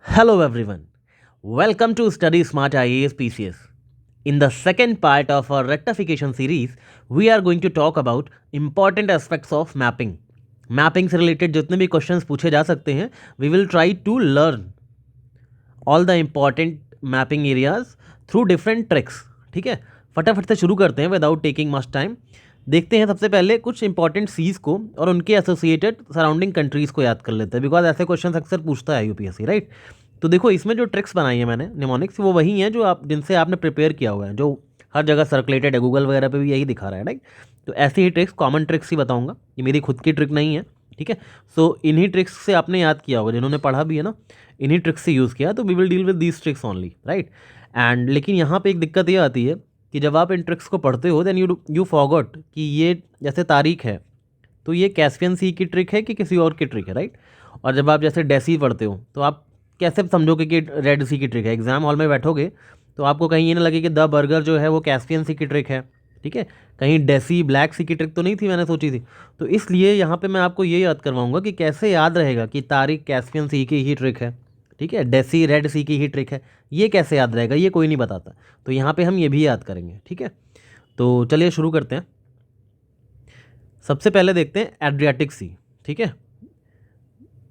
Hello everyone. Welcome to Study Smart IAS PCS. In the second part of our rectification series, we are going to talk about important aspects of mapping. Mapping से related जितने भी questions पूछे जा सकते हैं, we will try to learn all the important mapping areas through different tricks. ठीक है, फटाफट से शुरू करते हैं विदाउट टेकिंग मच टाइम. देखते हैं सबसे पहले कुछ इंपॉर्टेंट सीज को और उनके एसोसिएटेड सराउंडिंग कंट्रीज़ को याद कर लेते हैं, बिकॉज ऐसे क्वेश्चन अक्सर पूछता है यूपीएससी, राइट. तो देखो इसमें जो ट्रिक्स बनाई है मैंने निमोनिक्स, वो वही हैं जो आप जिनसे आपने प्रिपेयर किया हुआ है, जो हर जगह सर्कुलेटेड है, गूगल वगैरह पे भी यही दिखा रहा है, राइट. तो ऐसी ही ट्रिक्स, कॉमन ट्रिक्स ही बताऊंगा, ये मेरी खुद की ट्रिक नहीं है, ठीक है. सो इन्हीं ट्रिक्स से आपने याद किया होगा, जिन्होंने पढ़ा भी है ना, इन्हीं ट्रिक्स से यूज़ किया, तो we will deal with these tricks only, right. And लेकिन यहाँ पे एक दिक्कत ये आती है कि जब आप इन ट्रिक्स को पढ़ते हो देन यू फॉरगॉट कि ये जैसे तारीख है तो ये कैस्पियन सी की ट्रिक है कि किसी और की ट्रिक है, राइट. और जब आप जैसे डेसी पढ़ते हो तो आप कैसे समझोगे कि रेड सी की ट्रिक है. एग्जाम हॉल में बैठोगे तो आपको कहीं ये ना लगे कि द बर्गर जो है वो कैस्पियन सी की ट्रिक है, ठीक है. कहीं डेसी ब्लैक सी की ट्रिक तो नहीं थी, मैंने सोची थी. तो इसलिए यहाँ पे मैं आपको ये याद करवाऊंगा कि कैसे याद रहेगा कि तारीख कैस्पियन सी की ही ट्रिक है, ठीक है, डेसी रेड सी की ही ट्रिक है. ये कैसे याद रहेगा, ये कोई नहीं बताता. तो यहाँ पे हम ये भी याद करेंगे, ठीक है. तो चलिए शुरू करते हैं. सबसे पहले देखते हैं एड्रियाटिक सी, ठीक है.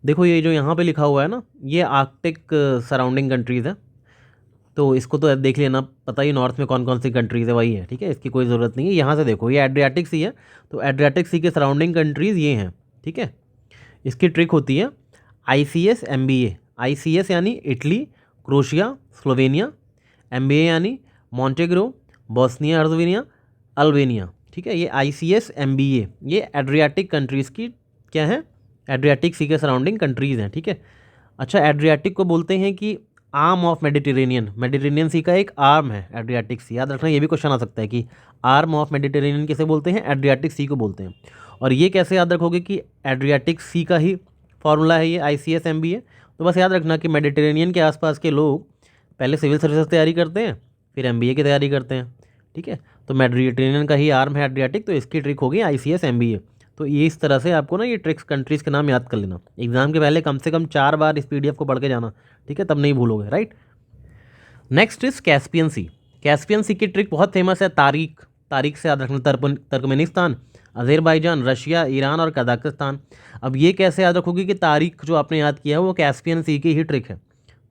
देखो ये जो यहाँ पे लिखा हुआ है ना, ये आर्कटिक सराउंडिंग कंट्रीज़ है. तो इसको तो देख लेना, पता ही नॉर्थ में कौन कौन सी कंट्रीज़ है, वही है, ठीक है, इसकी कोई ज़रूरत नहीं है. यहाँ से देखो ये एड्रियाटिक सी है, तो एड्रियाटिक सी के सराउंडिंग कंट्रीज़ ये हैं, ठीक है. इसकी ट्रिक होती है ICS MBA. ICS यानी इटली, क्रोशिया, स्लोवेनिया. MBA यानी मॉन्टेग्रो, बॉस्निया हर्जोविनिया, अल्बेनिया, ठीक है. ये ICS MBA ये एड्रियाटिक कंट्रीज़ की क्या है, एड्रियाटिक सी के सराउंडिंग कंट्रीज़ हैं, ठीक है. अच्छा, एड्रियाटिक को बोलते हैं कि आर्म ऑफ मेडिटेरेनियन. मेडिटेरेनियन सी का एक आर्म है एड्रियाटिक सी, याद रखना, ये भी क्वेश्चन आ सकता है कि आर्म ऑफ मेडिटेरेनियन किसे बोलते हैं, एड्रियाटिक सी को बोलते हैं. और ये कैसे याद रखोगे कि एड्रियाटिक सी का ही फॉर्मूला है ये ICS MBA. तो बस याद रखना कि मेडिटेरेनियन के आसपास के लोग पहले सिविल सर्विसेज तैयारी करते हैं, फिर MBA की तैयारी करते हैं, ठीक है. तो मेडिटेरेनियन का ही आर्म है एड्रियाटिक, तो इसकी ट्रिक होगी ICS MBA. तो ये इस तरह से आपको ना ये ट्रिक्स कंट्रीज़ के नाम याद कर लेना. एग्जाम के पहले कम से कम 4 बार इस PDF को पढ़ के जाना, ठीक है, तब नहीं भूलोगे, right. Next is Caspian sea. Caspian sea की ट्रिक बहुत फेमस है. तारीख, तारीख से याद रखना, तुर्कमेनिस्तान, अज़रबैजान, रशिया, ईरान और कजाकिस्तान. अब ये कैसे याद रखोगे कि तारीख जो आपने याद किया है वो कैस्पियन सी की ही ट्रिक है.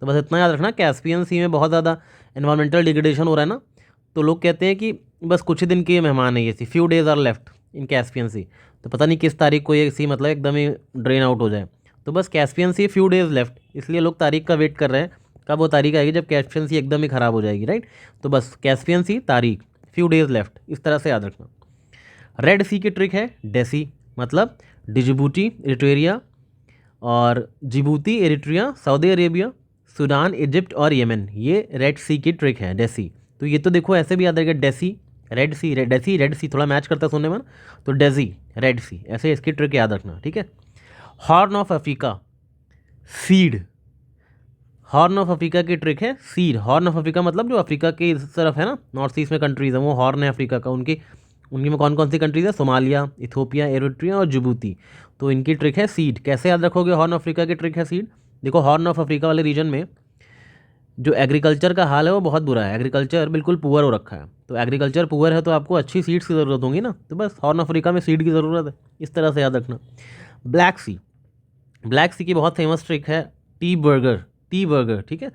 तो बस इतना याद रखना, कैस्पियन सी में बहुत ज़्यादा एनवायरमेंटल डिग्रेडेशन हो रहा है ना, तो लोग कहते हैं कि बस कुछ ही दिन के मेहमान है ये sea, few days are left in Caspian sea. तो पता नहीं किस तारीख को ये सी मतलब एकदम ही ड्रेन आउट हो जाए. तो बस कैस्पियन सी फ्यू डेज लेफ्ट, इसलिए लोग तारीख का वेट कर रहे हैं कब वो तारीख आएगी जब कैस्पियन सी एकदम ही ख़राब हो जाएगी, राइट. तो बस कैस्पियन सी तारीख, फ्यू डेज लेफ्ट, इस तरह से याद रखना. रेड सी की ट्रिक है डेसी, मतलब डिजिबूटी, इरिट्रिया और Djibouti, Eritrea, Saudi Arabia, Sudan, Egypt और येमेन. ये रेड सी की ट्रिक है डेसी. तो ये तो देखो ऐसे भी याद रहेगा, डेसी रेड सी, डेसी रेड सी, थोड़ा मैच करता है सुनने में ना, तो डेजी रेड सी, ऐसे इसकी ट्रिक याद रखना, ठीक है. Horn of Africa, seed. Horn of Africa की ट्रिक है सीड. हॉर्न ऑफ अफ्रीका मतलब जो अफ्रीका की इस तरफ है ना, नॉर्थ ईस्ट में कंट्रीज़ है, वो हॉर्न है अफ्रीका का. उनकी उनकी में कौन कौन सी कंट्रीज़ है, सोमालिया, इथोपिया, एरिट्रिया और जिबूती. तो इनकी ट्रिक है सीड. कैसे याद रखोगे हॉर्न ऑफ अफ्रीका की ट्रिक है सीड. देखो हॉर्न ऑफ अफ्रीका वाले रीजन में जो एग्रीकल्चर का हाल है वो बहुत बुरा है. एग्रीकल्चर बिल्कुल पुअर हो रखा है. तो एग्रीकल्चर पुअर है तो आपको अच्छी सीड्स की ज़रूरत होगी ना, तो बस हॉर्न अफ्रीका में सीड की ज़रूरत है, इस तरह से याद रखना. ब्लैक सी. ब्लैक सी की बहुत फेमस ट्रिक है टी बर्गर. टी बर्गर, ठीक है.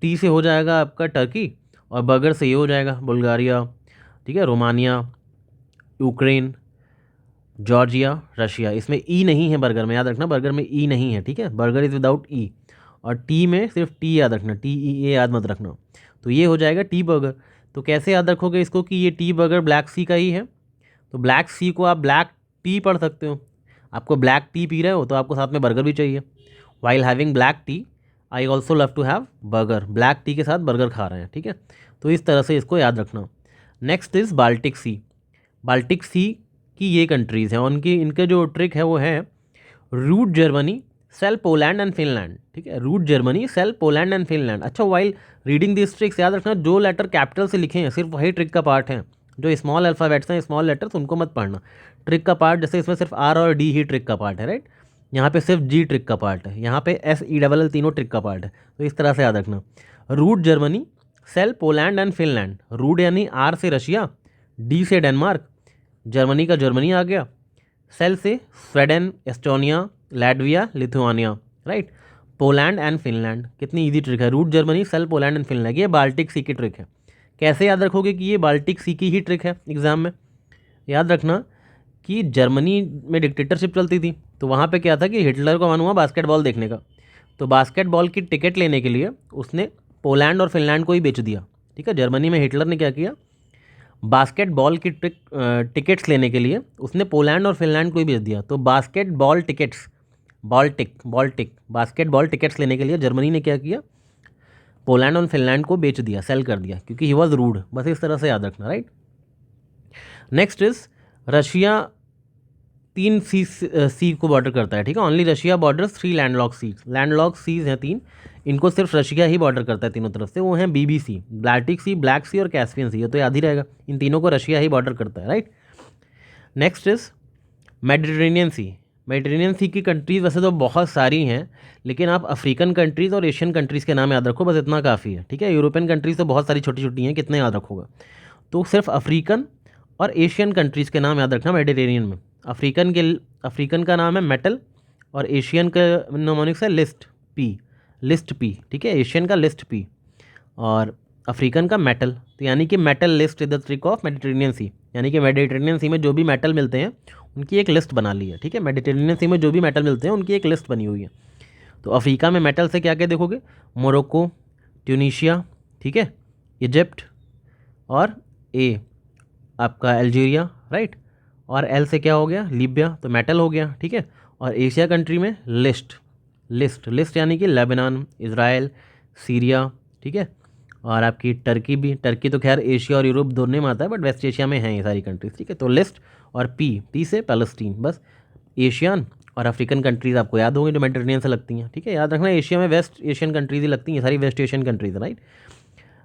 टी से हो जाएगा आपका टर्की और बर्गर से ये हो जाएगा बुल्गारिया, ठीक है, रोमानिया, यूक्रेन, जॉर्जिया, रशिया. इसमें ई नहीं है बर्गर में, याद रखना, बर्गर में ई नहीं है, ठीक है, बर्गर इज़ विदाउट ई. और टी में सिर्फ टी याद रखना, TEA याद मत रखना. तो ये हो जाएगा टी बर्गर. तो कैसे याद रखोगे इसको कि ये टी बर्गर ब्लैक सी का ही है. तो ब्लैक सी को आप ब्लैक टी पढ़ सकते हो. आपको ब्लैक टी पी रहे हो तो आपको साथ में बर्गर भी चाहिए. While having black tea I also love to have burger. Black tea के साथ बर्गर खा रहे हैं, ठीक है. तो इस तरह से इसको याद रखना. Next is Baltic sea. Baltic sea की ये कंट्रीज़ हैं, उनकी इनके जो ट्रिक है वो है root Germany, sell Poland and Finland, ठीक है. Root Germany, sell Poland and Finland. अच्छा, वाइल रीडिंग दिस ट्रिक्स याद रखना, जो लेटर कैपिटल से लिखे हैं सिर्फ वही ट्रिक का पार्ट है. जो स्मॉल अल्फ़ाबेट्स हैं, स्मॉल लेटर्स, उनको मत पढ़ना. ट्रिक का पार्ट जैसे इसमें सिर्फ R और D ही ट्रिक का पार्ट है, राइट. यहाँ पे सिर्फ जी ट्रिक का पार्ट है, यहाँ पे एस ई डबल एल तीनों ट्रिक का पार्ट है। तो इस तरह से याद रखना। Root Germany, sell Poland and Finland. Root यानी आर से रशिया, डी से डेनमार्क, जर्मनी का जर्मनी आ गया, सेल से Sweden, Estonia, Latvia, Lithuania, right. Poland and Finland, कितनी इजी ट्रिक है। Root Germany, sell Poland and Finland, ये बाल्टिक सी की ट्रिक है। कैसे याद रखोगे कि ये बाल्टिक सी की ही ट्रिक है एग्जाम में? याद रखना कि जर्मनी में डिक्टेटरशिप चलती थी, तो वहाँ पे क्या था कि हिटलर को मन हुआ बास्केटबॉल देखने का, तो बास्केटबॉल की टिकट लेने के लिए उसने पोलैंड और फिनलैंड को ही बेच दिया। ठीक है, जर्मनी में हिटलर ने क्या किया, बास्केटबॉल की टिकट्स लेने के लिए उसने पोलैंड और फिनलैंड को ही बेच दिया। तो basketball tickets, Baltic basketball tickets लेने के लिए जर्मनी ने क्या किया, पोलैंड और फिनलैंड को बेच दिया, सेल कर दिया, क्योंकि ही वॉज रूड। बस इस तरह से याद रखना, right. Next is Russia 3 sea को बॉर्डर करता है। ठीक है, only Russia borders 3 landlock seas. Landlock seas हैं 3, इनको सिर्फ रशिया ही बॉर्डर करता है तीनों तरफ से। वो हैं BBC, बाल्टिक सी, ब्लैक सी और कैस्पियन सी। ये तो याद ही रहेगा, इन तीनों को रशिया ही बॉर्डर करता है, right. Next is Mediterranean sea. Mediterranean sea की कंट्रीज़ वैसे तो बहुत सारी हैं, लेकिन आप अफ्रीकन कंट्रीज़ और एशियन कंट्रीज़ के नाम याद रखो, बस इतना काफ़ी है। ठीक है, यूरोपियन कंट्रीज़ तो बहुत सारी छोटी छोटी हैं, कितने याद रखोगे। तो सिर्फ अफ्रीकन और एशियन कंट्रीज़ के नाम याद रखना मेडिटेरेनियन में। अफ्रीकन का नाम है मेटल, और एशियन का नोमोनिक्स है लिस्ट पी। ठीक है, एशियन का लिस्ट पी और अफ्रीकन का मेटल। तो यानी कि metal list is the trick of Mediterranean sea, यानी कि मेडिटेरेनियन सी में जो भी मेटल मिलते हैं उनकी एक लिस्ट बना ली है। ठीक है, मेडिटेरेनियन सी में जो भी मेटल मिलते हैं उनकी एक लिस्ट बनी हुई है। तो अफ्रीका में मेटल से क्या क्या देखोगे, मोरक्को, ट्यूनीशिया, ठीक है, इजिप्ट, और ए आपका अल्जीरिया, राइट। और एल से क्या हो गया, लीबिया, तो मेटल हो गया। ठीक है, और एशिया कंट्री में लिस्ट यानी कि लेबनान, इज़राइल, सीरिया, ठीक है, और आपकी टर्की भी। टर्की तो खैर एशिया और यूरोप दोनों में आता है, बट वेस्ट एशिया में हैं ये सारी कंट्रीज। ठीक है, तो लिस्ट और पी से पैलेस्टीन। बस एशियन और अफ्रीकन कंट्रीज़ आपको याद होंगी जो मेडिटेरेनियन से लगती हैं। ठीक है, याद रखना एशिया में वेस्ट एशियन कंट्रीज़ ही लगती हैं, सारी west Asian countries, right.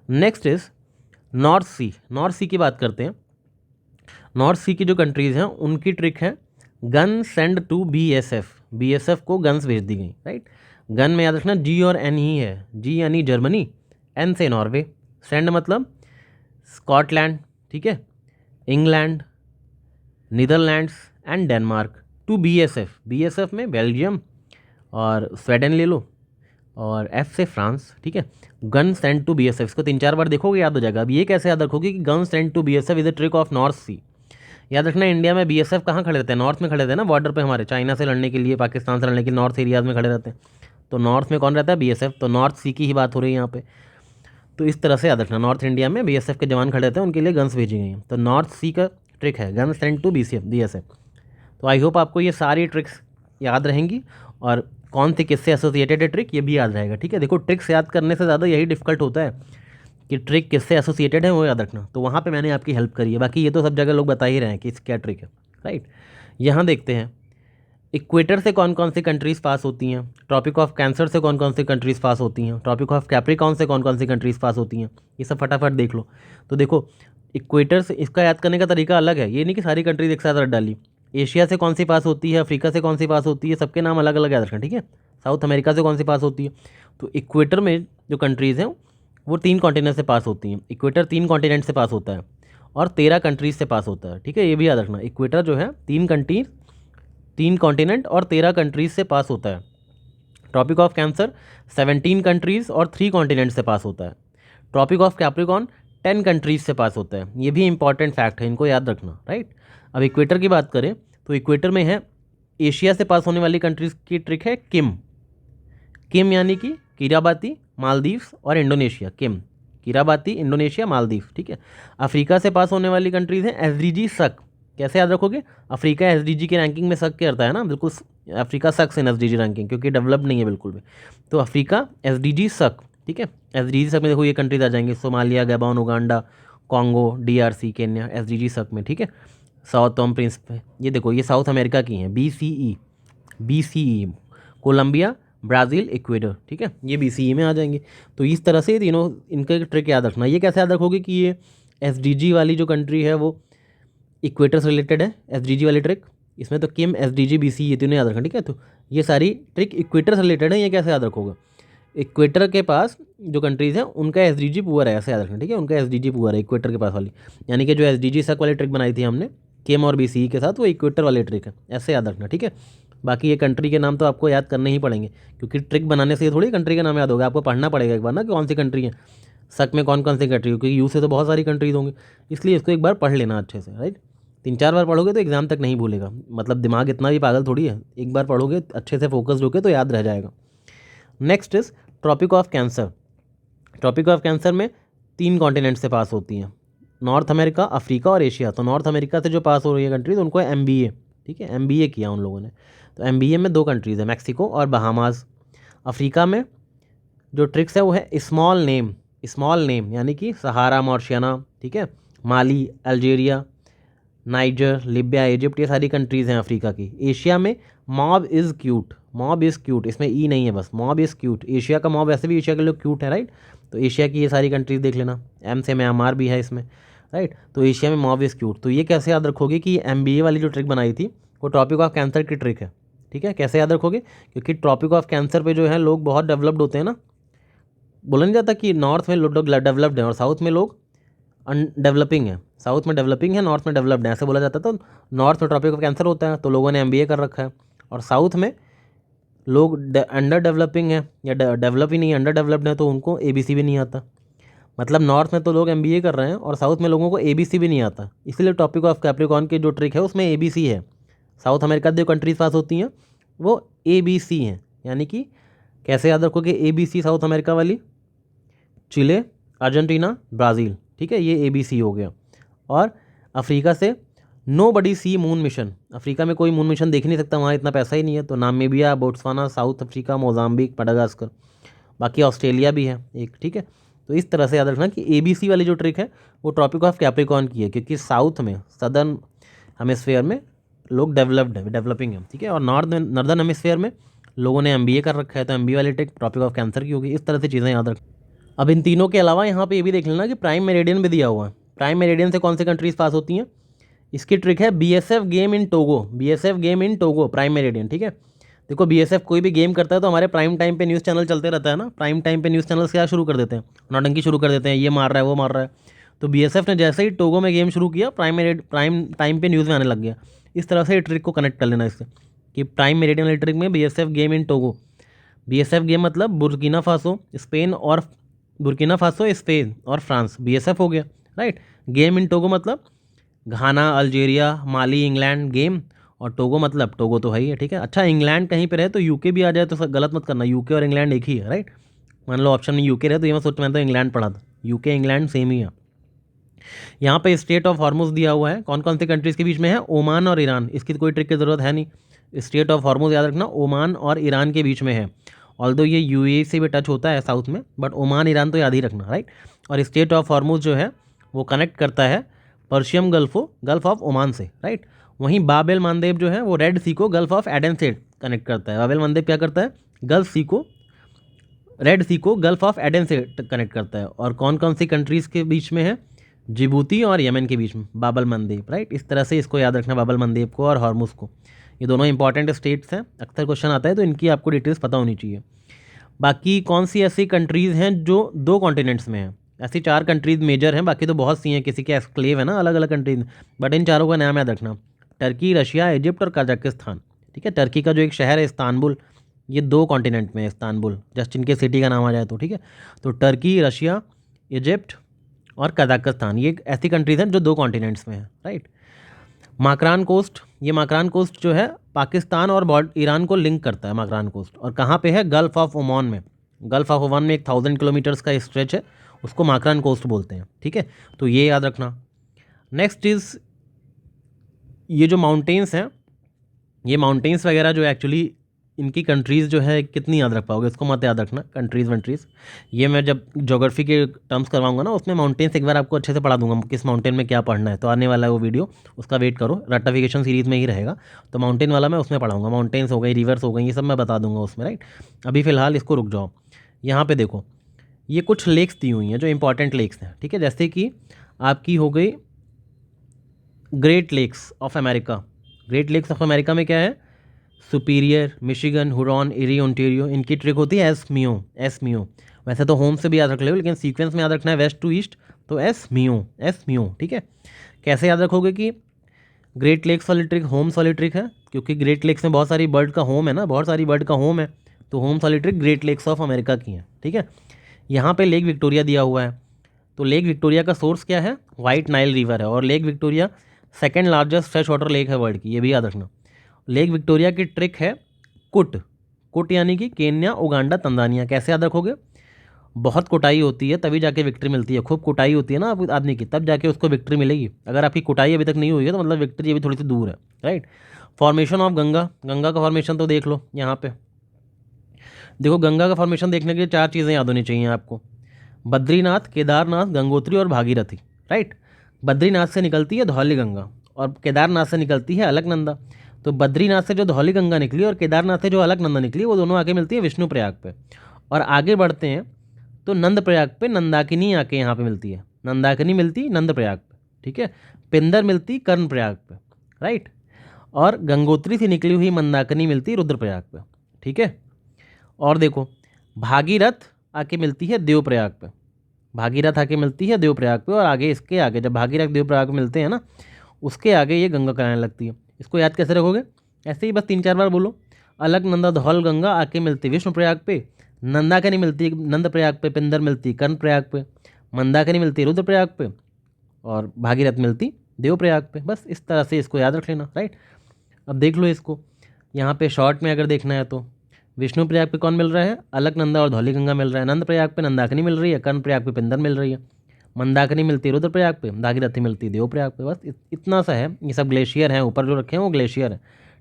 Next is north sea. North sea की बात करते हैं। नॉर्थ सी की जो कंट्रीज़ हैं उनकी ट्रिक है गन सेंड टू BSF को गन्स भेज दी गई, राइट। गन में याद रखना जी और एन ही है। जी यानी जर्मनी, एन से नॉर्वे, सेंड मतलब स्कॉटलैंड, ठीक है, England, Netherlands and Denmark, to BSF में बेल्जियम और स्वीडन ले लो, और एफ से फ्रांस। ठीक है, गन सेंड टू BSF, इसको 3-4 बार देखोगे याद हो जाएगा। अब ये कैसे याद रखोगे कि gun send to BSF is the trick of north sea. याद रखना इंडिया में BSF कहाँ खड़े रहते हैं, नॉर्थ में खड़े रहते हैं ना, बॉर्डर पे हमारे, चाइना से लड़ने के लिए, पाकिस्तान से लड़ने के लिए नॉर्थ एरियाज़ में खड़े रहते हैं। तो नॉर्थ में कौन रहता है, BSF। तो नॉर्थ सी की ही बात हो रही है यहाँ पे। तो इस तरह से याद रखना, नॉर्थ इंडिया में BSF के जवान खड़े रहते हैं, उनके लिए गन्स भेजी गई हैं। तो नॉर्थ सी का ट्रिक है गन सेंड टू BSF। तो आई होप आपको ये सारी ट्रिक्स याद रहेंगी, और कौन सी किससे एसोसिएटेड है ट्रिक ये भी याद रहेगा। ठीक है, देखो ट्रिक्स याद करने से ज़्यादा यही डिफिकल्ट होता है कि ट्रिक किससे एसोसिएटेड है वो याद रखना। तो वहाँ पे मैंने आपकी हेल्प करी है, बाकी ये तो सब जगह लोग बता ही रहे हैं कि क्या ट्रिक है, राइट। यहाँ देखते हैं इक्वेटर से कौन कौन सी कंट्रीज़ पास होती हैं, ट्रॉपिक ऑफ कैंसर से कौन कौन सी कंट्रीज़ पास होती हैं, ट्रॉपिक ऑफ कैप्रिकॉर्न से कौन कौन सी कंट्रीज़ पास होती हैं, ये सब फटाफट देख लो। तो देखो इक्वेटर से, इसका याद करने का तरीका अलग है, ये नहीं कि सारी कंट्रीज एक साथ रट डाली। एशिया से कौन सी पास होती है, अफ्रीका से कौन सी पास होती है, सबके नाम अलग अलग याद रखना, ठीक है। साउथ अमेरिका से कौन सी पास होती है। तो इक्वेटर में जो कंट्रीज़ हैं वो 3 कॉन्टिनेंट से पास होती हैं। इक्वेटर 3 कॉन्टिनेंट से पास होता है और 13 कंट्रीज से पास होता है। ठीक है, ये भी याद रखना, इक्वेटर जो है 3 कॉन्टिनेंट और 13 कंट्रीज से पास होता है। ट्रॉपिक ऑफ कैंसर 17 कंट्रीज़ और 3 कॉन्टिनेंट से पास होता है। ट्रॉपिक ऑफ कैप्रिकॉर्न 10 कंट्रीज से पास होता है। ये भी इंपॉर्टेंट फैक्ट है, इनको याद रखना, राइट। अब इक्वेटर की बात करें तो इक्वेटर में है एशिया से पास होने वाली कंट्रीज़ की ट्रिक है किम यानी कि किराबाती, मालदीव्स और इंडोनेशिया। किराबाती, इंडोनेशिया, मालदीव, ठीक है। अफ्रीका से पास होने वाली कंट्रीज़ हैं SDG सक। कैसे याद रखोगे, अफ्रीका SDG की रैंकिंग में सक करता है ना, बिल्कुल अफ्रीका सक्स इन SDG रैंकिंग, क्योंकि डेवलप नहीं है बिल्कुल भी। तो अफ्रीका SDG सक, ठीक है। SDG सक में देखो ये कंट्रीज आ जाएंगे, Somalia, Gabon, Uganda, Congo, DRC, Kenya, SDG सक में, ठीक है। साउथ टॉम प्रिंसिप, ये देखो ये साउथ अमेरिका की हैं, BCE, कोलंबिया, ब्राज़ील, इक्वेडर, ठीक है, ये BCE में आ जाएंगे। तो इस तरह से तीनों इनका ट्रिक याद रखना। ये कैसे याद रखोगे कि ये SDG वाली जो कंट्री है वो इक्वेटर से रिलेटेड है, SDG वाली ट्रिक। इसमें तो किम, SDG, BC ये तीनों याद रखना, ठीक है। तो ये सारी ट्रिक इक्वेटर से रिलेटेड है, ये कैसे याद रखोगे, इक्वेटर के पास जो कंट्रीज़ हैं उनका SDG पुअर है, ऐसे याद रखना, ठीक है। उनका SDG पुअर है इक्वेटर के पास वाली, यानी कि जो SDG सक वाली ट्रिक बनाई थी हमने किम और BC के साथ, वो इक्वेटर वाली ट्रिक है, ऐसे याद रखना, ठीक है। बाकी ये कंट्री के नाम तो आपको याद करने ही पड़ेंगे, क्योंकि ट्रिक बनाने से ये थोड़ी कंट्री का नाम याद होगा, आपको पढ़ना पड़ेगा एक बार ना कि कौन सी कंट्री है, सक में कौन कौन सी कंट्री, क्योंकि यू से तो बहुत सारी कंट्रीज होंगी, इसलिए इसको एक बार पढ़ लेना अच्छे से, राइट। 3-4 बार पढ़ोगे तो एग्जाम तक नहीं भूलेगा, मतलब दिमाग इतना भी पागल थोड़ी है, एक बार पढ़ोगे अच्छे से फोकस्ड होके तो याद रह जाएगा। Next is tropic of cancer. Tropic of cancer में 3 कॉन्टिनेंट से पास होती हैं, नॉर्थ अमेरिका, अफ्रीका और एशिया। तो नॉर्थ अमेरिका से जो पास हो रही है कंट्रीज उनको MBA, ठीक है, MBA किया उन लोगों ने। तो MBA में 2 कंट्रीज़ है, मैक्सिको और बहामास। अफ्रीका में जो ट्रिक्स है वो है स्मॉल नेम यानी कि सहारा, मॉरिशियाना, ठीक है, माली, अल्जीरिया, नाइजर, लिबिया, इजिप्ट, ये सारी कंट्रीज़ हैं अफ्रीका की। एशिया में मॉब इज़ क्यूट, इसमें ई नहीं है बस, मॉब इज़ क्यूट। एशिया का मॉब, वैसे भी एशिया के लोग क्यूट है, राइट। तो एशिया की ये सारी कंट्रीज़ देख लेना, M से म्यांमार भी है इसमें, राइट। तो एशिया में मॉब इज़ क्यूट। तो ये कैसे याद रखोगे कि MBA वाली जो ट्रिक बनाई थी वो ट्रॉपिक ऑफ कैंसर की ट्रिक है, ठीक है। कैसे याद रखोगे, क्योंकि ट्रॉपिक ऑफ कैंसर पे जो है लोग बहुत डेवलप्ड होते हैं ना, बोला नहीं जाता कि नॉर्थ में लोग डेवलप्ड हैं और साउथ में लोग अनडेवलपिंग है, साउथ में डेवलपिंग है, नॉर्थ में डेवलप्ड है, ऐसे बोला जाता है। तो नॉर्थ में ट्रॉपिक ऑफ कैंसर होता है तो लोगों ने MBA कर रखा है, और साउथ में लोग अंडर डेवलपिंग है या डेवलप ही नहीं, अंडर डेवलप्ड है, तो उनको ABC भी नहीं आता। मतलब नॉर्थ में तो लोग MBA कर रहे हैं और साउथ में लोगों को ABC भी नहीं आता, इसलिए टॉपिक ऑफ कैप्रिकॉर्न की जो ट्रिक है उसमें ABC है। साउथ अमेरिका जो कंट्रीज पास होती हैं वो ABC हैं, यानी कि कैसे याद रखोगे ABC साउथ अमेरिका वाली, चिले, अर्जेंटीना, ब्राज़ील, ठीक है, ये ABC हो गया। और अफ्रीका से नो बडी सी मून मिशन, अफ्रीका में कोई मून मिशन देख नहीं सकता, वहाँ इतना पैसा ही नहीं है। तो Namibia, Botswana, south Africa, Mozambique, Madagascar, बाकी ऑस्ट्रेलिया भी है एक, ठीक है। तो इस तरह से याद रखना कि ABC वाली जो ट्रिक है वो ट्रॉपिक ऑफ कैप्रिकॉर्न की है, क्योंकि साउथ में, सदर्न हेमिस्फेयर में लोग डेवलपिंग है, ठीक है, और नॉर्दर्न हेमिस्फेयर में लोगों ने MBA कर रखा है, तो MBA वाली ट्रिक ट्रॉपिक ऑफ कैंसर की होगी। इस तरह से चीज़ें याद रख। अब इन तीनों के अलावा यहाँ पे ये भी देख लेना कि प्राइम मेरिडियन भी दिया हुआ है। प्राइम मेरिडियन से कौन सी कंट्रीज पास होती हैं, इसकी ट्रिक है BSF game in Togo, prime meridian, ठीक है। देखो BSF कोई भी गेम करता है तो हमारे प्राइम टाइम पे न्यूज़ चैनल चलते रहता है ना, प्राइम टाइम पे न्यूज़ चैनल्स क्या शुरू कर देते हैं, नौटंकी शुरू कर देते हैं, ये मार रहा है वो मार रहा है। तो BSF ने जैसे ही टोगो में गेम शुरू किया, प्राइम टाइम पे न्यूज़ में आने लग गया। इस तरह से ट्रिक को कनेक्ट कर लेना इससे कि प्राइम मेरिडियन वाली ट्रिक में BSF game in Togo. BSF game मतलब बुर्किना फासो, स्पेन और फ्रांस, BSF हो गया, राइट। गेम इन टोगो मतलब घाना, अल्जीरिया, माली, इंग्लैंड गेम, और टोगो मतलब टोगो तो है ही है, ठीक है। अच्छा, इंग्लैंड कहीं पे रहे तो UK भी आ जाए तो गलत मत करना, UK और इंग्लैंड एक ही है, राइट। मान लो ऑप्शन में UK रहे तो ये मैं सोच, मैंने तो इंग्लैंड पढ़ा था, UK इंग्लैंड सेम ही है। यहाँ पे स्टेट ऑफ हॉर्मुज दिया हुआ है, कौन कौन सी कंट्रीज़ के बीच में है, ओमान और ईरान। इसकी कोई ट्रिक की ज़रूरत है नहीं, स्टेट ऑफ हॉर्मुज याद रखना, ओमान और ईरान के बीच में है। ऑल्दो ये UAE से भी टच होता है साउथ में, बट ओमान ईरान तो याद ही रखना, राइट। और स्टेट ऑफ हॉर्मुज जो है वो कनेक्ट करता है पर्शियम गल्फ ऑफ ओमान से, राइट। वहीं बाब एल मांदेब जो है वो रेड सी को गल्फ ऑफ एडन से कनेक्ट करता है। बाब एल मांदेब क्या करता है, रेड सी को गल्फ ऑफ एडन से कनेक्ट करता है। और कौन कौन सी कंट्रीज़ के बीच में है, जिबूती और यमन के बीच में, बाबल मंदेब, राइट। इस तरह से इसको याद रखना, बाबल मंदेब को और हॉर्मुज को, ये दोनों इंपॉर्टेंट स्टेट्स हैं, अक्सर क्वेश्चन आता है तो इनकी आपको डिटेल्स पता होनी चाहिए। बाकी कौन सी ऐसी कंट्रीज़ हैं जो 2 कॉन्टिनेंट्स में हैं, ऐसी 4 कंट्रीज़ मेजर हैं, बाकी तो बहुत सी हैं, किसी के एक्सक्लेव है ना अलग अलग कंट्रीज, बट इन चारों का नाम याद रखना, टर्की, रशिया, इजिप्ट और कजाकिस्तान, ठीक है। टर्की का जो एक शहर है इस्तांबुल, ये 2 कॉन्टिनेंट में है इस्तांबुल, जस्ट इनके सिटी का नाम आ जाए तो, ठीक है। तो टर्की, रशिया, इजिप्ट और कजाकिस्तान, ये ऐसी कंट्रीज हैं जो 2 कॉन्टिनेंट्स में है, राइट। माकरान कोस्ट, ये माकरान कोस्ट जो है पाकिस्तान और ईरान को लिंक करता है, माकरान कोस्ट, और कहाँ पे है, गल्फ ऑफ ओमान में। गल्फ ऑफ ओमान में 1000 किलोमीटर्स का स्ट्रेच है, उसको माकरान कोस्ट बोलते हैं, ठीक है। तो ये याद रखना। नेक्स्ट इज़ ये जो माउंटेन्स हैं, ये माउंटेन्स वगैरह जो एक्चुअली इनकी कंट्रीज़ जो है कितनी याद रख पाओगे, इसको मत याद रखना कंट्रीज़। ये मैं जब ज्योग्राफी के टर्म्स करवाऊंगा ना उसमें माउंटेन्स एक बार आपको अच्छे से पढ़ा दूंगा, किस माउंटेन में क्या पढ़ना है। तो आने वाला है वो वीडियो, उसका वेट करो, रट्टाफिकेशन सीरीज़ में ही रहेगा। तो माउंटेन वाला मैं उसमें पढ़ाऊंगा, माउंटेन्स हो गई, रिवर्स हो गई, ये सब मैं बता दूंगा उसमें, राइट। अभी फ़िलहाल इसको रुक जाओ। यहाँ पर देखो, ये कुछ लेक्स दी हुई हैं जो इंपॉर्टेंट लेक्स हैं, ठीक है। जैसे कि आपकी हो गई great lakes of America, great lakes of America में क्या है, Superior, Michigan, Huron, Erie, Ontario, इनकी ट्रिक होती है एस मियो। वैसे तो होम से भी याद रख लो, लेकिन सीक्वेंस में याद रखना है वेस्ट टू ईस्ट, तो एस मियो। ठीक है, कैसे याद रखोगे कि ग्रेट लेक्स वाली ट्रिक होम्स वाली ट्रिक है, क्योंकि ग्रेट लेक्स में बहुत सारी बर्ड का होम है ना, बहुत सारी बर्ड का होम है, तो होम्स वाली trick great lakes of America की है। ठीक है, यहाँ पे लेक विक्टोरिया दिया हुआ है, तो लेक विक्टोरिया का सोर्स क्या है, वाइट नाइल रिवर है, और lake Victoria second largest fresh water lake है वर्ल्ड की, ये भी याद रखना। लेक विक्टोरिया की ट्रिक है कुट, कुट यानी कि केन्या, उगांडा, तंजानिया। कैसे याद रखोगे, बहुत कुटाई होती है तभी जाके विक्ट्री मिलती है, खूब कुटाई होती है ना आदमी की, तब जाके उसको विक्ट्री मिलेगी। अगर आपकी कुटाई अभी तक नहीं हुई है तो मतलब विक्ट्री अभी थोड़ी सी दूर है, right. Formation of Ganga, Ganga का फॉर्मेशन तो देख लो यहाँ पे। देखो गंगा का फॉर्मेशन देखने के लिए 4 चीज़ें याद होनी चाहिए आपको, बद्रीनाथ, केदारनाथ, गंगोत्री और भागीरथी, राइट। बद्रीनाथ से निकलती है धौली गंगा और केदारनाथ से निकलती है अलकनंदा। तो बद्रीनाथ से जो धौली गंगा निकली और केदारनाथ से जो अलकनंदा निकली, वो दोनों आके मिलती है विष्णु प्रयाग पे। और आगे बढ़ते हैं तो नंद प्रयाग पे नंदाकिनी आके यहाँ पे मिलती है, नंदाकिनी मिलती नंद प्रयाग पे। ठीक है, पिंदर मिलती कर्ण प्रयाग पे, राइट। और गंगोत्री से निकली हुई मंदाकिनी मिलती रुद्रप्रयाग पे। ठीक है, और देखो भागीरथ आके मिलती है देवप्रयाग पे, भागीरथ आके मिलती है देवप्रयाग पे, और आगे इसके आगे जब भागीरथ देवप्रयाग पे मिलते हैं ना, उसके आगे ये गंगा कराने लगती है। इसको याद कैसे रखोगे, ऐसे ही बस 3-4 बार बोलो। अलकनंदा धौल गंगा आके मिलती विष्णु प्रयाग पे, नंदाकिनी मिलती नंद प्रयाग पे, पिंदर मिलती कर्ण प्रयाग पे, मंदाकिनी मिलती रुद्र प्रयाग पे, और भागीरथ मिलती देव प्रयाग पे। बस इस तरह से इसको याद रख लेना, राइट। अब देख लो इसको, यहाँ पे शॉर्ट में अगर देखना है तो विष्णु प्रयाग पे कौन मिल रहा है, अलकनंदा और धौली गंगा मिल रहा है, नंद प्रयाग पे नंदाकिनी मिल रही है, कर्ण प्रयाग पे पिंदर मिल रही है, मंदाकिनी मिलती है रुद्र प्रयाग पे, भागीरथी मिलती है देव प्रयाग पे। बस इतना सा है, ये सब ग्लेशियर हैं ऊपर जो रखे हैं वो ग्लेशियर है।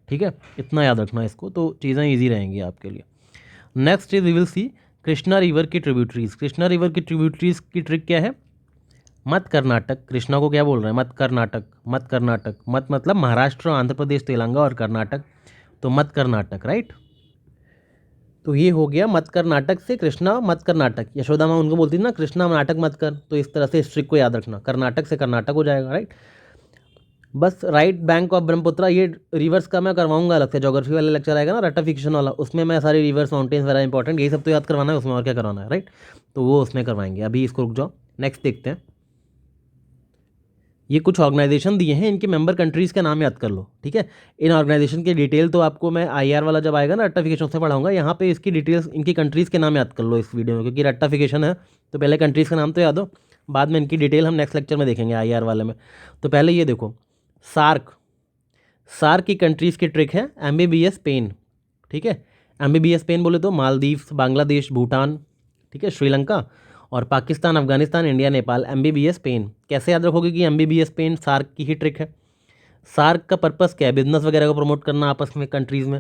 ठीक है, इतना याद रखना इसको, तो चीज़ें ईजी रहेंगी आपके लिए। Next is we will see Krishna river की ट्रिब्यूटरीज। कृष्णा रिवर की ट्रिब्यूटरीज की ट्रिक क्या है, मत कर्नाटक, कृष्णा को क्या बोल रहे हैं, मत कर्नाटक, मत कर्नाटक, मत मतलब महाराष्ट्र, आंध्र प्रदेश, तेलंगाना और कर्नाटक, तो मत कर्नाटक, राइट। तो ये हो गया मत कर्नाटक से कृष्णा मत कर्नाटक, यशोदा माँ उनको बोलती थी ना कृष्णा नाटक मत कर, तो इस तरह से इस ट्रिक को याद रखना, कर्नाटक से कर्नाटक हो जाएगा, राइट। बस राइट बैंक ऑफ ब्रह्मपुत्र, ये रिवर्स का मैं करवाऊंगा अलग से, ज्योग्राफी वाला लेक्चर आएगा ना रट्टाफिकेशन वाला, उसमें मैं सारी रिवर्स माउंटेन्स वगैरह इंपॉर्टेंट यही सब तो याद करवाना है उसमें, और क्या करवाना है, राइट। तो वो उसमें करवाएंगे, अभी इसको रुक जाओ, नेक्स्ट देखते हैं। ये कुछ ऑर्गेनाइजेशन दिए हैं, इनके मेंबर कंट्रीज़ का नाम याद कर लो। ठीक है, इन ऑर्गेनाइजेशन की डिटेल तो आपको मैं आईआर वाला जब आएगा ना रट्टाफिकेशन से पढ़ाऊंगा, यहाँ पे इसकी डिटेल्स इनकी कंट्रीज़ के नाम याद कर लो इस वीडियो में, क्योंकि रट्टाफिकेशन है तो पहले कंट्रीज़ का नाम तो याद हो, बाद में इनकी डिटेल हम नेक्स्ट लेक्चर में देखेंगे आईआर वाले में। तो पहले ये देखो सार्क, सार्क की कंट्रीज़ की ट्रिक है एमबीबीएस पेन। ठीक है, एमबीबीएस पेन बोले तो मालदीव्स, बांग्लादेश, भूटान, ठीक है, श्रीलंका और Pakistan, Afghanistan, India, Nepal. MBBS pen कैसे याद रखोगे कि एमबीबीएस पेन सार्क की ही ट्रिक है। सार्क का पर्पस क्या है, बिजनेस वगैरह को प्रमोट करना आपस में कंट्रीज़ में,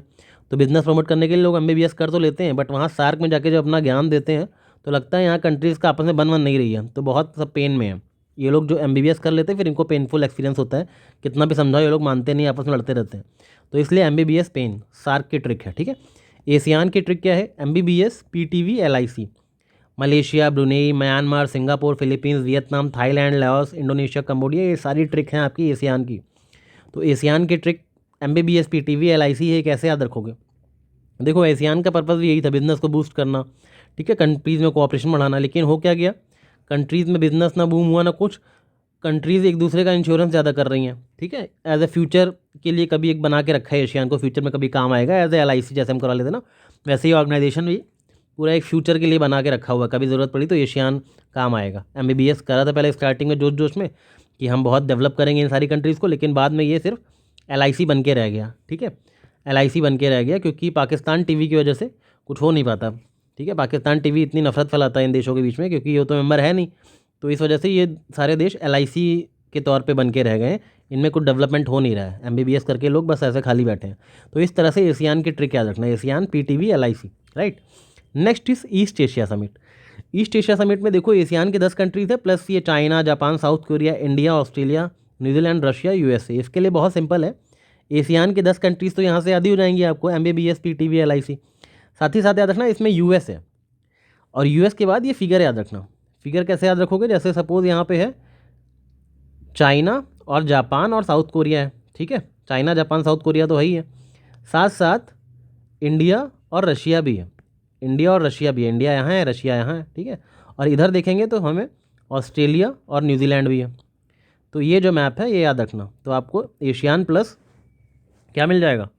तो बिजनेस प्रमोट करने के लिए लोग एमबीबीएस कर तो लेते हैं, बट वहाँ सार्क में जाके जब अपना ज्ञान देते हैं तो लगता है यहाँ कंट्रीज़ का आपस में बन नहीं रही है, तो बहुत सब पेन में है। ये लोग जो एमबीबीएस कर लेते हैं फिर इनको पेनफुल एक्सपीरियंस होता है, कितना भी समझाओ ये लोग मानते नहीं, आपस में लड़ते रहते हैं, तो इसलिए एमबीबीएस पेन सार्क की ट्रिक है। ठीक है, एशियान की ट्रिक क्या है, MBBS PTV LIC. Malaysia, Brunei, Myanmar, Singapore, Philippines, Vietnam, Thailand, Laos, Indonesia, Cambodia, ये सारी ट्रिक हैं आपकी एशियान की। तो एशियान की ट्रिक एमबीबीएस पीटीवी एलआईसी है, कैसे याद रखोगे। देखो एशियान का पर्पस भी यही था, बिजनेस को बूस्ट करना, ठीक है, कंट्रीज़ में कोऑपरेशन बढ़ाना, लेकिन हो क्या गया, कंट्रीज़ में बिजनेस ना बूम हुआ ना कुछ, कंट्रीज़ एक दूसरे का इंश्योरेंस ज़्यादा कर रही हैं। ठीक है, एज ए फ्यूचर के लिए कभी एक बना के रखा है एशियान को, फ्यूचर में कभी काम आएगा, एज ए एलआईसी जैसे हम करा लेते ना, वैसे ही ऑर्गेनाइजेशन भी पूरा एक फ्यूचर के लिए बना के रखा हुआ है, कभी ज़रूरत पड़ी तो एशियान काम आएगा। एमबीबीएस करा था पहले स्टार्टिंग में जोश जोश में कि हम बहुत डेवलप करेंगे इन सारी कंट्रीज़ को, लेकिन बाद में ये सिर्फ एलआईसी बन के रह गया। ठीक है, एलआईसी बन के रह गया क्योंकि पाकिस्तान टीवी की वजह से कुछ हो नहीं पाता। ठीक है, पाकिस्तान टीवी इतनी नफरत फैलाता है इन देशों के बीच में, क्योंकि ये तो मेंबर है नहीं, तो इस वजह से ये सारे देश एलआईसी के तौर पे बन के रह गए हैं, इनमें कुछ डेवलपमेंट हो नहीं रहा है, एमबीबीएस करके लोग बस ऐसे खाली बैठे हैं। तो इस तरह से एशियान की ट्रिक याद रखना, ASEAN PTV LIC, right. Next is East Asia summit. East Asia summit में देखो एशियान के 10 कंट्रीज है, प्लस ये China, Japan, South Korea, India, Australia, New Zealand, Russia, USA. इसके लिए बहुत सिंपल है, एशियान के 10 कंट्रीज़ तो यहाँ से याद ही हो जाएंगी आपको, एमबीबीएस पीटीवी एलआईसी। साथ ही साथ याद रखना इसमें यूएस है, और यूएस के बाद ये फिगर याद रखना। फिगर कैसे याद रखोगे, जैसे सपोज यहाँ पे है चाइना और जापान और साउथ कोरिया है, ठीक है, चाइना, जापान, साउथ कोरिया तो है ही है, साथ साथ इंडिया और रशिया भी है। इंडिया और रशिया भी है, इंडिया यहाँ है, रशिया यहाँ है, ठीक है। और इधर देखेंगे तो हमें ऑस्ट्रेलिया और न्यूजीलैंड भी है। तो ये जो मैप है ये याद रखना, तो आपको एशियान प्लस क्या मिल जाएगा,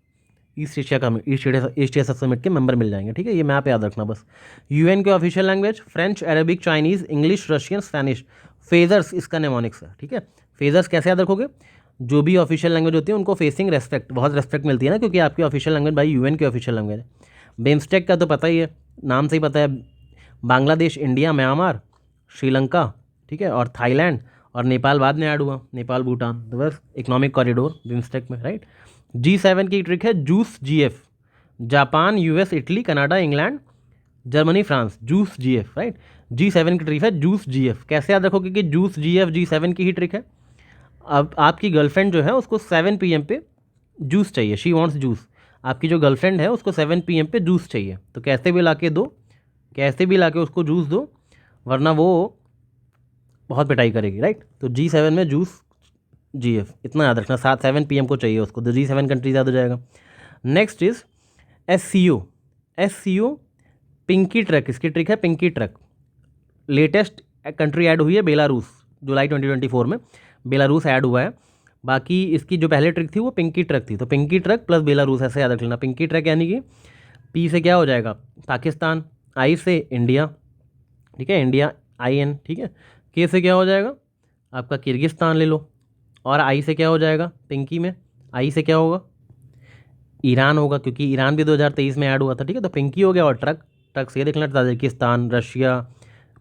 ईस्ट एशिया का, ईस्ट एशिया समिट के मेंबर मिल जाएंगे, ठीक है। ये मैप याद रखना बस। यूएन के official language French, Arabic, Chinese, English, Russian, Spanish. Phasors इसका नेमोनिक्स है, ठीक है। फेजर्स कैसे याद रखोगे, जो भी ऑफिशियल लैंग्वेज होती है उनको फेसिंग रेस्पेक्ट, बहुत रेस्पेक्ट मिलती है ना, क्योंकि आपकी ऑफिशियल लैंग्वेज भाई यूएन की ऑफिशियल लैंग्वेज है। बिम्स्टेक का तो पता ही है, नाम से ही पता है, बांग्लादेश, इंडिया, म्यांमार, श्रीलंका, ठीक है, और थाईलैंड, और नेपाल बाद में ऐड हुआ, नेपाल, भूटान, तो बस इकोनॉमिक कॉरिडोर बिम्स्टेक में, राइट। G7 की ट्रिक है juice GF, Japan, US, Italy, Canada, England, Germany, France, juice GF, right. G7 की ट्रिक है जूस GF। कैसे याद रखोगे कि जूस GF G7 की ही ट्रिक है। अब आपकी गर्लफ्रेंड जो है उसको 7 PM पे जूस चाहिए, शी वांट्स जूस। आपकी जो गर्लफ्रेंड है उसको 7 PM पे जूस चाहिए, तो कैसे भी ला के दो, कैसे भी ला के उसको जूस दो, वरना वो बहुत पिटाई करेगी, राइट। तो G7 में जूस GF इतना याद रखना, 7 PM को चाहिए उसको, तो G7 कंट्रीज याद हो जाएगा। Next is SCO pinky truck, इसकी ट्रिक है pinky truck. Latest country add हुई है बेलारूस, जुलाई 2024 में बेलारूस ऐड हुआ है। बाकी इसकी जो पहले ट्रिक थी वो पिंकी ट्रक थी, तो पिंकी ट्रक प्लस बेलारूस ऐसे याद रख लेना। पिंकी ट्रक यानी कि P से क्या हो जाएगा, पाकिस्तान, I से इंडिया, ठीक है, इंडिया IN, ठीक है। K से क्या हो जाएगा आपका किर्गिस्तान ले लो, और I से क्या हो जाएगा पिंकी में, I से क्या होगा, ईरान होगा, क्योंकि ईरान भी 2023 में ऐड हुआ था, ठीक है। तो पिंकी हो गया, और ट्रक से देख लेना ताजिकिस्तान, रशिया,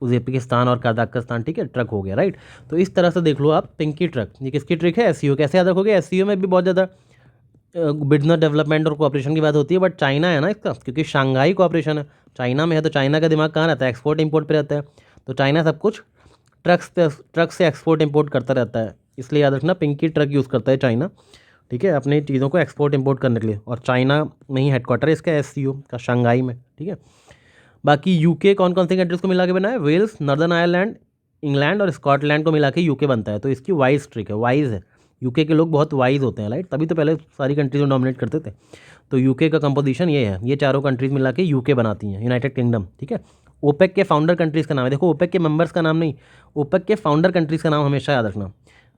उज़्बेकिस्तान और कजाकिस्तान, ठीक है, ट्रक हो गया, राइट। तो इस तरह से देख लो आप पिंकी ट्रक। ये किसकी ट्रिक है, SCO। कैसे याद रखोगे, SCO में भी बहुत ज़्यादा बिजनेस डेवलपमेंट और कोऑपरेशन की बात होती है, बट चाइना है ना इसका, क्योंकि शंघाई कोऑपरेशन है, चाइना में है, तो चाइना का दिमाग कहाँ रहता है, एक्सपोर्ट इम्पोर्ट पे रहता है। तो चाइना सब कुछ ट्रक से एक्सपोर्ट इम्पोर्ट करता रहता है, इसलिए याद रखना पिंकी ट्रक यूज़ करता है चाइना, ठीक है, अपनी चीज़ों को एक्सपोर्ट इम्पोर्ट करने के लिए। और चाइना में ही हेडक्वार्टर है इसका, SCO का, शंघाई में, ठीक है। बाकी UK कौन कौन सी कंट्रीज़ को मिला के बना है, वेल्स, नॉर्दर्न आयरलैंड, इंग्लैंड और स्कॉटलैंड को मिला के UK बनता है। तो इसकी वाइज ट्रिक है, वाइज है, UK के लोग बहुत वाइज होते हैं, राइट, तभी तो पहले सारी कंट्रीज में डोमिनेट करते थे। तो UK का कंपोजिशन ये है, ये चारों कंट्रीज मिला के UK बनाती हैं, यूनाइटेड किंगडम, ठीक है। ओपेक के फाउंडर कंट्रीज़ का नाम है, देखो ओपेक के मेंबर्स का नाम नहीं, ओपेक के फाउंडर कंट्रीज़ का नाम हमेशा याद रखना।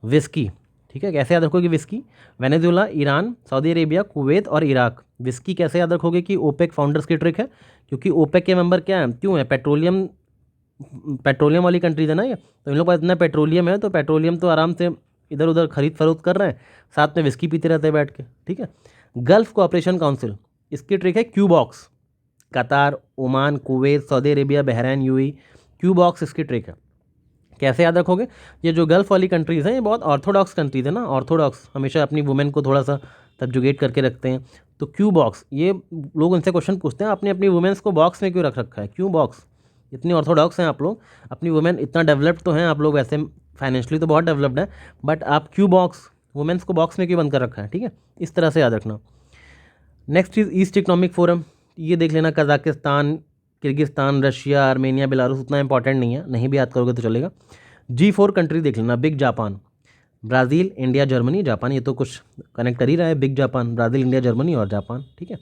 विस्की, ठीक है, कैसे याद रखोगे whisky, Venezuela, Iran, Saudi Arabia, Kuwait और इराक। विस्की कैसे याद रखोगे कि ओपेक फाउंडर्स की ट्रिक है, क्योंकि ओपेक के मेंबर क्या है, क्यों है, पेट्रोलियम वाली कंट्रीज है ना ये, तो इन लोग पास इतना पेट्रोलियम है, तो पेट्रोलियम तो आराम से इधर उधर खरीद फरोख्त कर रहे हैं, साथ में विस्की पीते रहते हैं बैठ के, ठीक है। गल्फ कोऑपरेशन काउंसिल, इसकी ट्रिक है क्यूबॉक्स, कतार, Oman, Kuwait, Saudi Arabia, Bahrain, UAE, क्यूबॉक्स इसकी ट्रिक है। कैसे याद रखोगे, ये जो गल्फ वाली कंट्रीज़ हैं ये बहुत ऑर्थोडॉक्स कंट्रीज़ है ना, ऑर्थोडॉक्स हमेशा अपनी वुमेन को थोड़ा सा सब्जुगेट करके रखते हैं। तो क्यों बॉक्स, ये लोग उनसे क्वेश्चन पूछते हैं, आपने अपनी वुमेन्स को बॉक्स में क्यों रख रखा है, क्यों बॉक्स, इतनी ऑर्थोडॉक्स हैं आप लोग, अपनी वुमेन इतना डेवलप्ड तो हैं आप लोग, वैसे फाइनेंशियली तो बहुत डेवलप्ड है, बट आप क्यों बॉक्स, वुमेन्स को बॉक्स में क्यों बंद कर रखा है, ठीक है, इस तरह से याद रखना। Next is east economic forum, ये देख लेना, Kazakhstan, Kyrgyzstan, Russia, Armenia, Belarus उतना इंपॉर्टेंट नहीं है, नहीं भी याद करोगे तो चलेगा। G4 कंट्री देख लेना, big Japan, Brazil, India, Germany, Japan, ये तो कुछ कनेक्ट कर ही रहा है, big Japan, Brazil, India, Germany और जापान, ठीक है।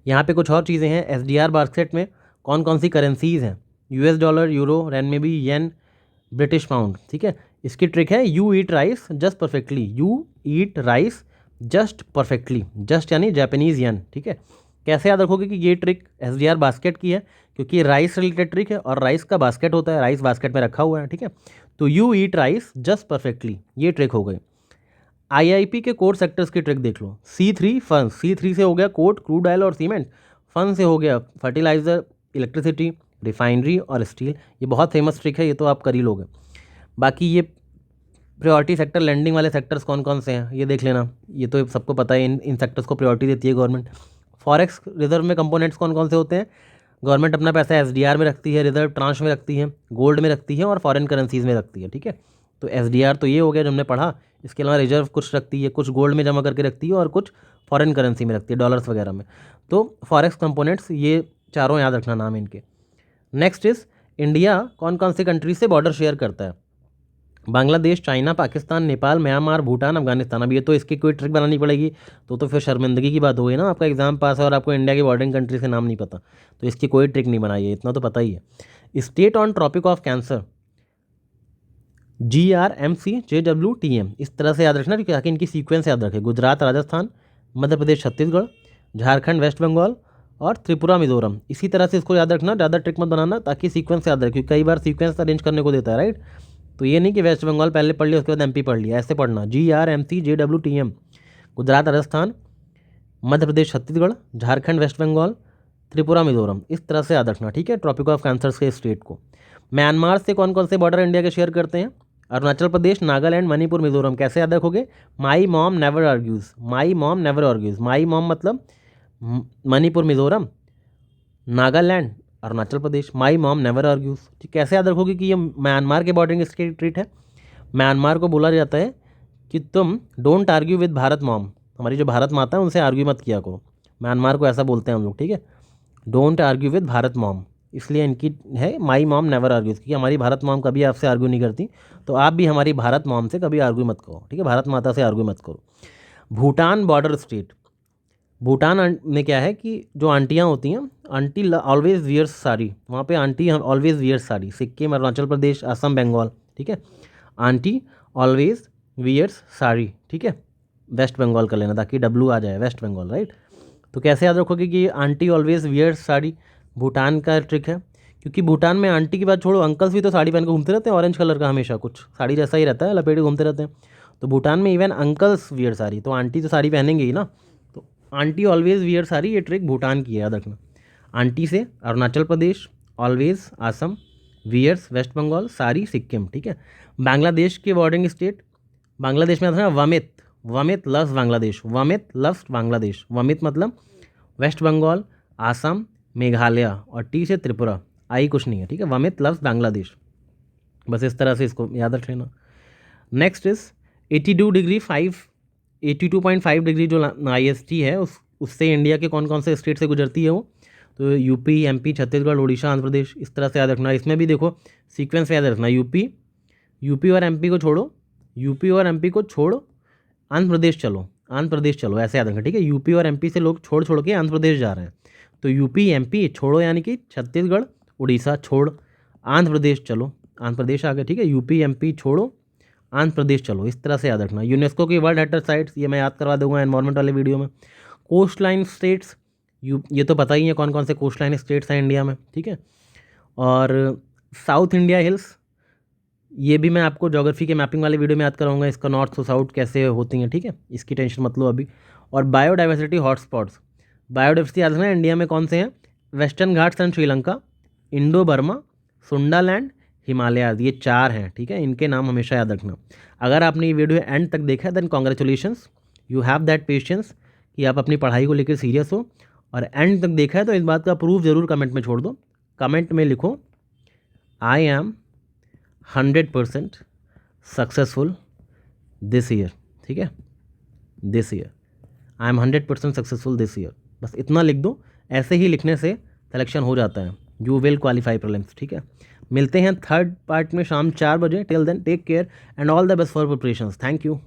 यहाँ पे कुछ और चीज़ें हैं, SDR बास्केट में कौन कौन सी करेंसीज़ हैं, US डॉलर, यूरो, रेनमिबी, येन, ब्रिटिश पाउंड, ठीक है। इसकी ट्रिक है you eat rice just perfectly, you eat rice just perfectly, just यानी जापानीज़ येन, ठीक है। कैसे याद रखोगे कि ये ट्रिक SDR बास्केट की है, क्योंकि राइस रिलेटेड ट्रिक है, और राइस का बास्केट होता है, राइस बास्केट में रखा हुआ है, ठीक है। तो you eat rice just perfectly, ये ट्रिक हो गई। IIP के कोर सेक्टर्स की ट्रिक देख लो, C3 फंड, C3 से हो गया कोर्ट, क्रूड ऑयल और सीमेंट, फंड से हो गया फर्टिलाइज़र, इलेक्ट्रिसिटी, रिफाइनरी और स्टील। ये बहुत फेमस ट्रिक है, ये तो आप कर ही लोगे। बाकी ये प्रायोरिटी सेक्टर, लेंडिंग वाले सेक्टर्स कौन कौन से हैं ये देख लेना, ये तो सबको पता है, इन सेक्टर्स को प्रायोरिटी देती है गवर्नमेंट। फॉरेक्स रिजर्व में कंपोनेंट्स कौन कौन से होते हैं, गवर्नमेंट अपना पैसा SDR में रखती है, रिजर्व ट्रांश में रखती है, गोल्ड में रखती है और फॉरेन करेंसीज में रखती है, ठीक है। तो SDR तो ये हो गया जो हमने पढ़ा, इसके अलावा रिजर्व कुछ रखती है, कुछ गोल्ड में जमा करके रखती है और कुछ फॉरेन करेंसी में रखती है, डॉलर्स वगैरह में। तो फॉरेक्स कंपोनेंट्स ये चारों याद रखना नाम इनके। नेक्स्ट इज इंडिया कौन कौन सी कंट्री से बॉर्डर शेयर करता है, बांग्लादेश, चाइना, पाकिस्तान, नेपाल, म्यांमार, भूटान, अफगानिस्तान। अब ये तो इसकी कोई ट्रिक बनानी पड़ेगी, तो फिर शर्मिंदगी की बात हो गई ना, आपका एग्जाम पास है और आपको इंडिया की बॉर्डरिंग कंट्री से नाम नहीं पता, तो इसकी कोई ट्रिक नहीं बनाई है, इतना तो पता ही है। State on tropic of cancer, GRMCJWTM, इस तरह से याद रखना ताकि इनकी सीक्वेंस याद रखें। गुजरात, राजस्थान, मध्य प्रदेश, छत्तीसगढ़, झारखंड, वेस्ट बंगाल और त्रिपुरा, मिजोरम। इसी तरह से इसको याद रखना, ज़्यादा ट्रिक मत बनाना, ताकि सीक्वेंस याद रखे, कई बार सीक्वेंस अरेंज करने को देता है, राइट। तो ये नहीं कि वेस्ट बंगाल पहले पढ़ लिया उसके बाद MP पढ़ लिया, ऐसे पढ़ना। GRMCJWTM, गुजरात, राजस्थान, मध्य प्रदेश, छत्तीसगढ़, झारखंड, वेस्ट बंगाल, त्रिपुरा, मिजोरम, इस तरह से याद रखना, ठीक है, ट्रॉपिक ऑफ कैंसर के स्टेट को। म्यांमार से कौन कौन से बॉर्डर इंडिया के शेयर करते हैं? अरुणाचल प्रदेश, नागालैंड, मणिपुर, मिजोरम। कैसे याद रखोगे? My mom never argues, my mom never argues. My mom मतलब Manipur, Mizoram, Nagaland, Arunachal Pradesh. My mom never argues, ठीक। कैसे याद रखोगे कि ये म्यांमार के बॉर्डरिंग स्टेट है? म्यांमार को बोला जाता है कि तुम don't argue with Bharat mom, हमारी जो भारत माता है उनसे आर्ग्यू मत किया करो, म्यांमार को ऐसा बोलते हैं हम लोग, ठीक है। Don't argue with Bharat mom, इसलिए इनकी है माई मॉम नेवर आर्ग्यूज, क्योंकि हमारी भारत मॉम कभी आपसे आर्ग्यू नहीं करती, तो आप भी हमारी भारत मॉम से कभी आर्ग्यू मत करो, ठीक है, भारत माता से आर्ग्यू मत करो। भूटान बॉर्डर स्टेट, भूटान में क्या है कि जो आंटियाँ होती हैं, आंटी ऑलवेज वियर्स साड़ी, वहाँ पे aunty always wears sari. Sikkim, Arunachal Pradesh, Assam, Bengal, ठीक है, आंटी ऑलवेज वियर्स साड़ी, ठीक है। वेस्ट बंगाल कर लेना ताकि W आ जाए, वेस्ट बंगाल, राइट। तो कैसे याद रखोगे कि aunty always wears sari? Bhutan का ट्रिक है, क्योंकि भूटान में आंटी की बात छोड़ो, अंकल्स भी तो साड़ी पहन के घूमते रहते हैं, ऑरेंज कलर का, हमेशा कुछ साड़ी जैसा ही रहता है, लपेटे घूमते रहते हैं। तो भूटान में इवन अंकल्स वियर साड़ी, तो आंटी तो साड़ी पहनेंगे ही ना, तो आंटी ऑलवेज वियर साड़ी, ये ट्रिक भूटान की है, याद रखना। आंटी से Arunachal Pradesh, always Assam, wears West Bengal, sari Sikkim, ठीक है। बांग्लादेश के बॉर्डरिंग स्टेट, बांग्लादेश में आता है वमित, वमित लव्स बांग्लादेश, वमित लव्स बांग्लादेश। वमित मतलब वेस्ट बंगाल, आसाम, मेघालय और T से त्रिपुरा, आई कुछ नहीं है, ठीक है। वमित लव्स बांग्लादेश, बस इस तरह से इसको याद रख लेना। नेक्स्ट इज 82.5 डिग्री जो IST है उससे इंडिया के कौन कौन से स्टेट से गुजरती है वो? तो UP, MP, छत्तीसगढ़, उड़ीसा, आंध्र प्रदेश, इस तरह से याद रखना। इसमें भी देखो सीक्वेंस याद रखना, यूपी और MP को छोड़ो, यूपी और MP को छोड़ो, आंध्र प्रदेश चलो, आंध्र प्रदेश चलो, ऐसे याद रखना, ठीक है। यूपी और MP से लोग छोड़ छोड़ के आंध्र प्रदेश जा रहे हैं, तो यूपी MP छोड़ो, यानी कि छत्तीसगढ़ उड़ीसा छोड़, आंध्र प्रदेश चलो, आंध्र प्रदेश आ गया, ठीक है। यूपी MP छोड़ो, आंध्र प्रदेश चलो, इस तरह से याद रखना। यूनेस्को की वर्ल्ड हेरिटेज साइट्स, ये मैं याद करवा दूंगा एनवायरमेंट वाले वीडियो में। कोस्ट लाइन स्टेट्स, ये तो पता ही है कौन कौन से कोस्ट लाइन स्टेट्स हैं इंडिया में, ठीक है। और साउथ इंडिया हिल्स, ये भी मैं आपको ज्योग्राफी के मैपिंग वाले वीडियो में याद कराऊंगा, इसका नॉर्थ टू साउथ कैसे होती हैं, ठीक है, इसकी टेंशन मत लो अभी। और बायोडाइवर्सिटी हॉटस्पॉट्स, बायोडाइवर्सिटी याद रखना इंडिया में कौन से हैं? Western Ghats and Sri Lanka, Indo Burma, Sundaland, Himalayas, ये 4 हैं, ठीक है, इनके नाम हमेशा याद रखना। अगर आपने ये वीडियो एंड तक देखा है then congratulations, you have that patience कि आप अपनी पढ़ाई को लेकर सीरियस हो, और एंड तक देखा है तो इस बात का प्रूफ ज़रूर कमेंट में छोड़ दो। कमेंट में लिखो I am 100% successful this year, ठीक है, this year I am 100% successful this year, बस इतना लिख दो। ऐसे ही लिखने से सिलेक्शन हो जाता है, यू विल क्वालिफाई प्रीलिम्स, ठीक है। मिलते हैं थर्ड पार्ट में शाम 4 बजे। Till then take care and all the best for preparations. Thank you.